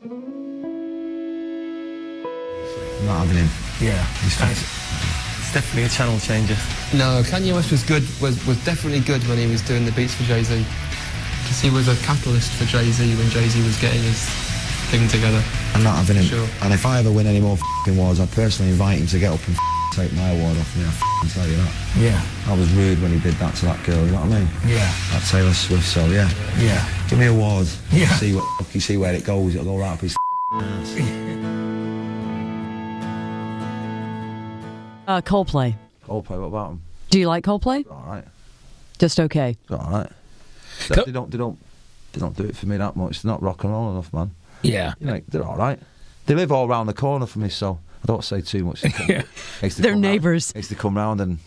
Not having him. Yeah. It's definitely a channel changer. No, Kanye West was good. Was definitely good when he was doing the beats for Jay-Z, because he was a catalyst for Jay-Z when Jay-Z was getting his thing together. I'm not having him. Sure. And if I ever win any more awards, I'd personally invite him to get up and take my award off me. I tell you that. Yeah. I was rude when he did that to that girl. You know what I mean? Yeah. That Taylor Swift. So yeah. Yeah. Give me awards. Yeah. See where it goes. It'll go right up his ass. Coldplay. Coldplay, what about them? Do you like Coldplay? All right. Just okay. All right. They don't do it for me that much. They're not rock and roll enough, man. Yeah. You know, they're all right. They live all round the corner from me, so I don't say too much. Yeah. They're neighbours. They used to come round and,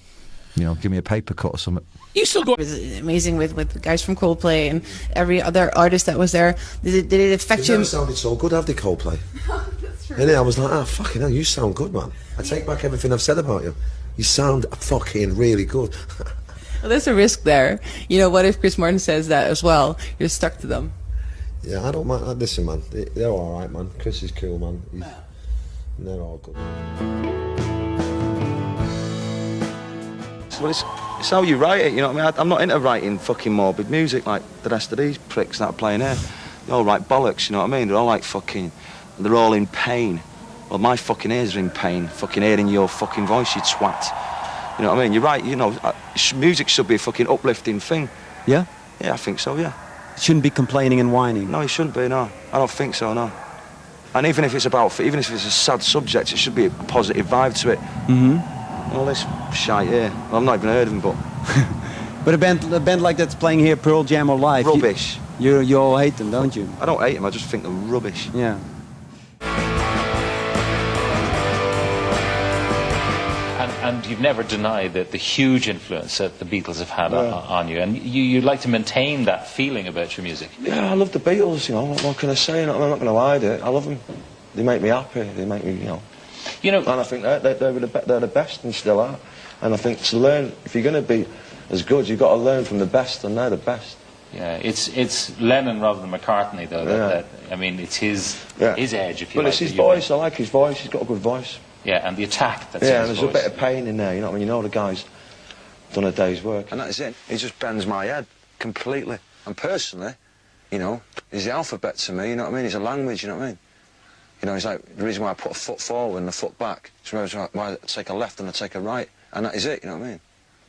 you know, give me a paper cut or something. You still go. It was amazing with the guys from Coldplay and every other artist that was there. Did it affect They you? never sounded so good, have they, Coldplay? That's true. And I was like, oh, fucking hell, you sound good, man. I take back everything I've said about you. You sound fucking really good. Well, there's a risk there. You know, what if Chris Martin says that as well? You're stuck to them. Yeah, I don't mind. Listen, man, they're all right, man. Chris is cool, man. They're all good. Well, it's how you write it, you know what I mean? I'm not into writing fucking morbid music like the rest of these pricks that are playing here. They all write bollocks, you know what I mean? They're all like fucking... They're all in pain. Well, my fucking ears are in pain, fucking hearing your fucking voice, you twat. You know what I mean? You're right, you know, music should be a fucking uplifting thing. Yeah? Yeah, I think so, yeah. It shouldn't be complaining and whining. No, it shouldn't be, no. I don't think so, no. And even if it's a sad subject, it should be a positive vibe to it. Mm-hmm. All this shite here. Well, I've not even heard of them, but... But a band like that's playing here, Pearl Jam or Live... Rubbish. You all hate them, don't you? I don't hate them, I just think they're rubbish. Yeah. And you've never denied that the huge influence that the Beatles have had on you, and you'd like to maintain that feeling about your music. Yeah, I love the Beatles, you know, what can I say? I'm not going to hide it. I love them. They make me happy, they make me, you know... And I think they're the best and still are. And I think to learn, if you're going to be as good, you've got to learn from the best, and they're the best. Yeah, it's Lennon rather than McCartney, though. That I mean, it's his edge, if you like. But it's his voice, I like his voice, he's got a good voice. Yeah, and the attack that's yeah, in and his there's voice. a bit of pain in there, you know what I mean? You know the guy's done a day's work. And that is it. He just bends my head completely. And personally, you know, he's the alphabet to me, you know what I mean? He's a language, you know what I mean? You know, he's like the reason why I put a foot forward and a foot back. It's why I take a left and I take a right. And that is it, you know what I mean?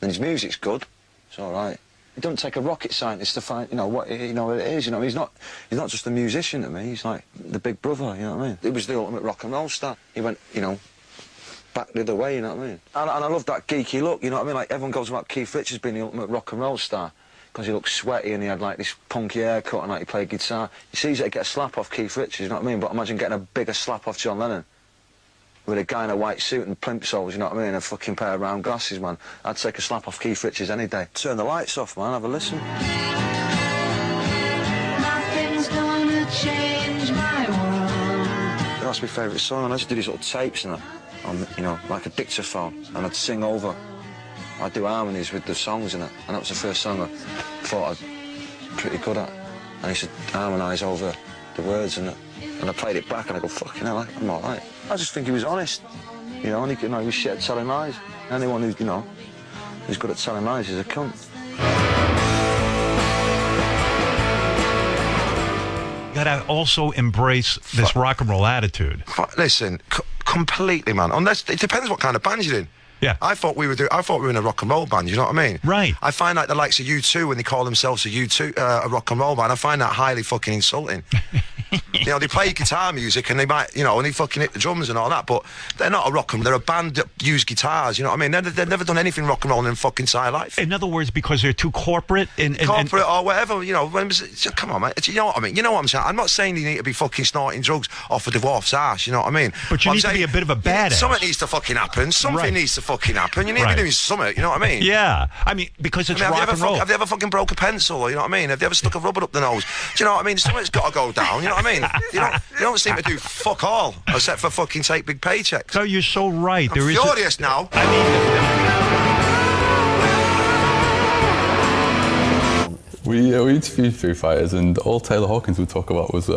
And his music's good. It's all right. He doesn't take a rocket scientist to find, you know, what it is, you know. He's not just a musician to me, he's like the big brother, you know what I mean? He was the ultimate rock and roll star. He went, you know, back the other way, you know what I mean? And I love that geeky look, you know what I mean? Like, everyone goes about Keith Richards being the ultimate rock and roll star because he looked sweaty and he had, like, this punky haircut and, like, he played guitar. It's easy to get a slap off Keith Richards, you know what I mean? But imagine getting a bigger slap off John Lennon with a guy in a white suit and plimp soles, you know what I mean? And a fucking pair of round glasses, man. I'd take a slap off Keith Richards any day. Turn the lights off, man, have a listen. Nothing's gonna change my world. That's my favourite song, and I just do these little tapes and on, you know, like a dictaphone, and I'd sing over. I'd do harmonies with the songs in it, and that was the first song I thought I was pretty good at. And I used to harmonise over the words in it, and I played it back, and I go, fucking hell, I'm all right. I just think he was honest, you know, and he was shit at telling lies. Anyone who's, you know, who's good at telling lies is a cunt. You gotta also embrace this rock and roll attitude. Listen, completely, man. Unless it depends what kind of band you're in. Yeah. I thought we were in a rock and roll band. You know what I mean? Right. I find like the likes of U2 when they call themselves a rock and roll band. I find that highly fucking insulting. You know, they play guitar music and they might, you know, and they fucking hit the drums and all that, but they're not a rock and roll. They're a band that use guitars. You know what I mean? They've never done anything rock and roll in their fucking entire life. In other words, because they're too corporate corporate or whatever. You know, come on, mate. You know what I mean? You know what I'm saying? I'm not saying you need to be fucking snorting drugs off a dwarf's ass. You know what I mean? But you need to be a bit of a badass. Something needs to fucking happen. Something needs to fucking happen. You need to be doing something. You know what I mean? Yeah. I mean, because it's rock and roll. Have you ever fucking broke a pencil? You know what I mean? Have you ever stuck a rubber up the nose? Do you know what I mean? Something's got to go down. You know what I mean? You don't seem to do fuck all except for fucking take big paychecks. No, you're so right. I'm furious now. We interviewed Foo Fighters, and all Taylor Hawkins would talk about was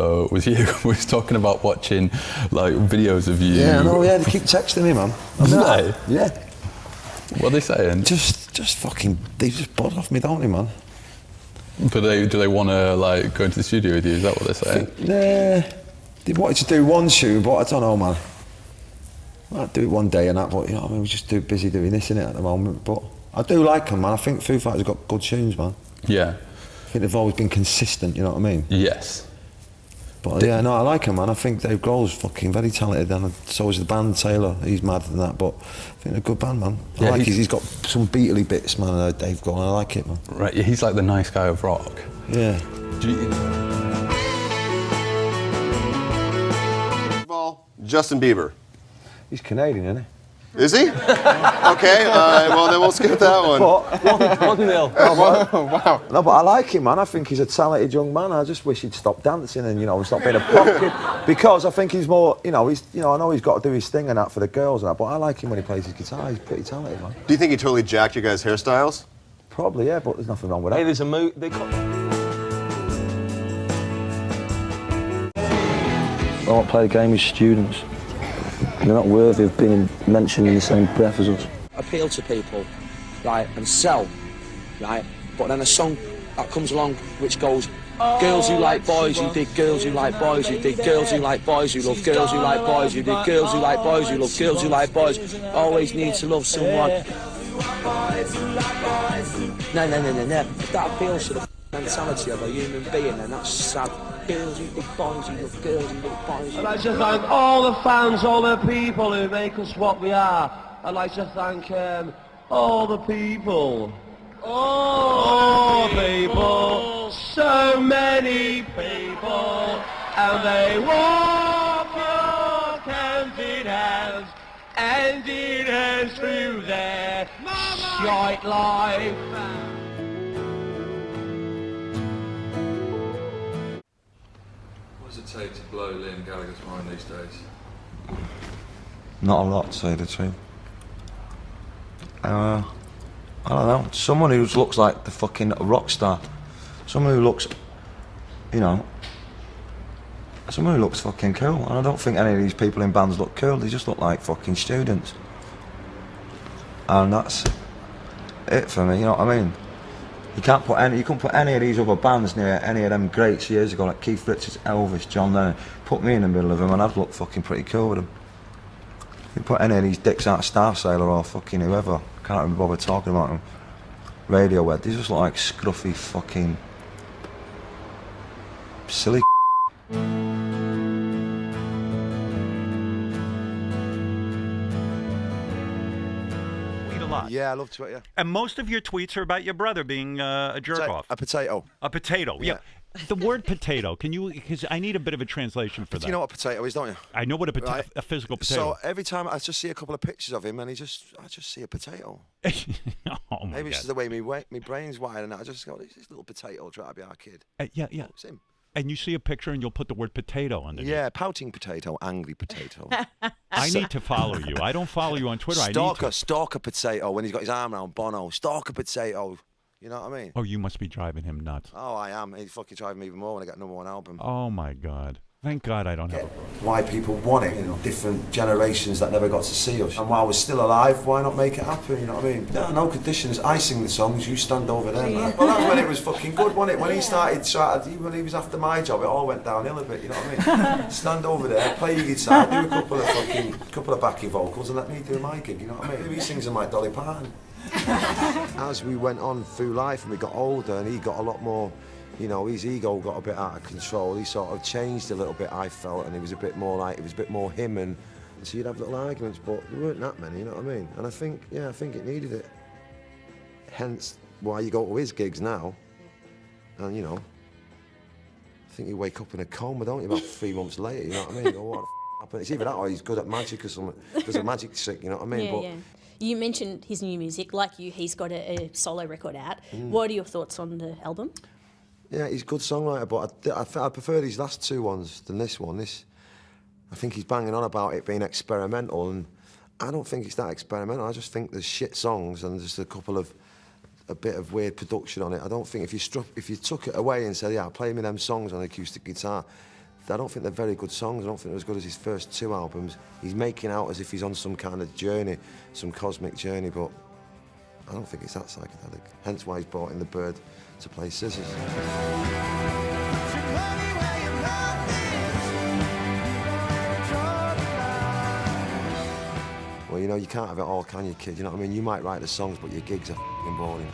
you. We was talking about watching like videos of you. Yeah, I know. Yeah, they keep texting me, man. Yeah. What are they saying? Just fucking. They just bud off me, don't they, man? But do they want to like go into the studio with you? Is that what they're saying? They wanted to do one shoe, but I don't know, man. I'd do it one day and that, but you know what I mean, we're just too busy doing this, innit, at the moment. But I do like them, man. I think Foo Fighters have got good tunes, man. Yeah. I think they've always been consistent, you know what I mean? Yes. But yeah, no, I like him, man. I think Dave Grohl's fucking very talented, and so is the band, Taylor. He's mad than that, but I think they're a good band, man. I like he's got some Beatley bits, man, Dave Grohl, and I like it, man. Right, yeah, he's like the nice guy of rock. Yeah. Justin Bieber. He's Canadian, isn't he? Is he? Okay, well then we'll skip that one. But 1-0. Oh, wow. No, but I like him, man. I think he's a talented young man. I just wish he'd stop dancing and, you know, stop being a pocket. Because I think he's more, you know, I know he's got to do his thing and that for the girls and that, but I like him when he plays his guitar. He's pretty talented, man. Do you think he totally jacked your guys' hairstyles? Probably, yeah, but there's nothing wrong with that. Hey, there's a move. I won't play the game with students. They're not worthy of being mentioned in the same breath as us. Appeal to people, right, and sell, right, but then a song that comes along which goes, girls who like boys who dig girls who like boys who dig girls who like boys who love girls who like boys who dig girls who like boys who love girls who like boys, always need to love someone. No. If that appeals to the mentality of a human being, then that's sad. Girls who dig boys who love girls who love boys. I'd like to thank all the fans, all the people who make us what we are. I'd like to thank all the people. All the people. So many people. And they walk hand in hand through their shite life. What does it take to blow Liam Gallagher's mind these days? Not a lot, to say the truth. I don't know. Someone who looks like the fucking rock star. Someone who looks, you know, someone who looks fucking cool. And I don't think any of these people in bands look cool. They just look like fucking students. And that's it for me, you know what I mean? You couldn't put any of these other bands near any of them greats years ago, like Keith Richards, Elvis, John Lennon. Put me in the middle of them and I'd look fucking pretty cool with them. You put any of these dicks out of Star Sailor or fucking whoever, can't even bother talking about them. Radiohead, they just look like scruffy fucking silly. Yeah, I love Twitter. And most of your tweets are about your brother being a jerk-off. A potato. A potato, yeah. The word potato, can you, because I need a bit of a translation for that. You know what a potato is, don't you? I know what a physical potato. So every time I just see a couple of pictures of him and I just see a potato. Oh my Maybe it's God. just the way my brain's wired and I just go, this little potato trying to be our kid. Yeah. It's him. And you see a picture and you'll put the word potato underneath. Yeah, pouting potato, angry potato. I need to follow you. I don't follow you on Twitter. Stalker potato, when he's got his arm around Bono. Stalker potato. You know what I mean? Oh, you must be driving him nuts. Oh, I am. He's fucking driving me even more when I get #1 album. Oh, my God. Thank God I don't have a... Why people want it, you know, different generations that never got to see us. And while we're still alive, why not make it happen, you know what I mean? No conditions, I sing the songs, you stand over there, man. Well, that's when it was fucking good, wasn't it? When he started, when he was after my job, it all went downhill a bit, you know what I mean? Stand over there, play your guitar, do a couple of backing vocals and let me do my gig, you know what I mean? He sings in my Dolly Parton. As we went on through life and we got older and he got a lot more, you know, his ego got a bit out of control. He sort of changed a little bit, I felt, and he was a bit more like, it was a bit more him, and so you'd have little arguments, but there weren't that many, you know what I mean? And I think it needed it. Hence why you go to his gigs now, and you know, I think you wake up in a coma, don't you, about 3 months later, you know what I mean? You go, what the happened? It's either that or he's good at magic or something. Does a magic trick, you know what I mean? Yeah. You mentioned his new music, like you, he's got a solo record out. What are your thoughts on the album? Yeah, he's a good songwriter, but I prefer these last two ones than this one. I think he's banging on about it being experimental, and I don't think it's that experimental. I just think there's shit songs and just a couple of a bit of weird production on it. I don't think if you took it away and said, yeah, play me them songs on acoustic guitar, I don't think they're very good songs. I don't think they're as good as his first 2 albums. He's making out as if he's on some kind of journey, some cosmic journey, but I don't think it's that psychedelic. Hence why he's brought in the bird to play scissors. Well, you know, you can't have it all, can you, kid? You know what I mean? You might write the songs, but your gigs are f***ing boring.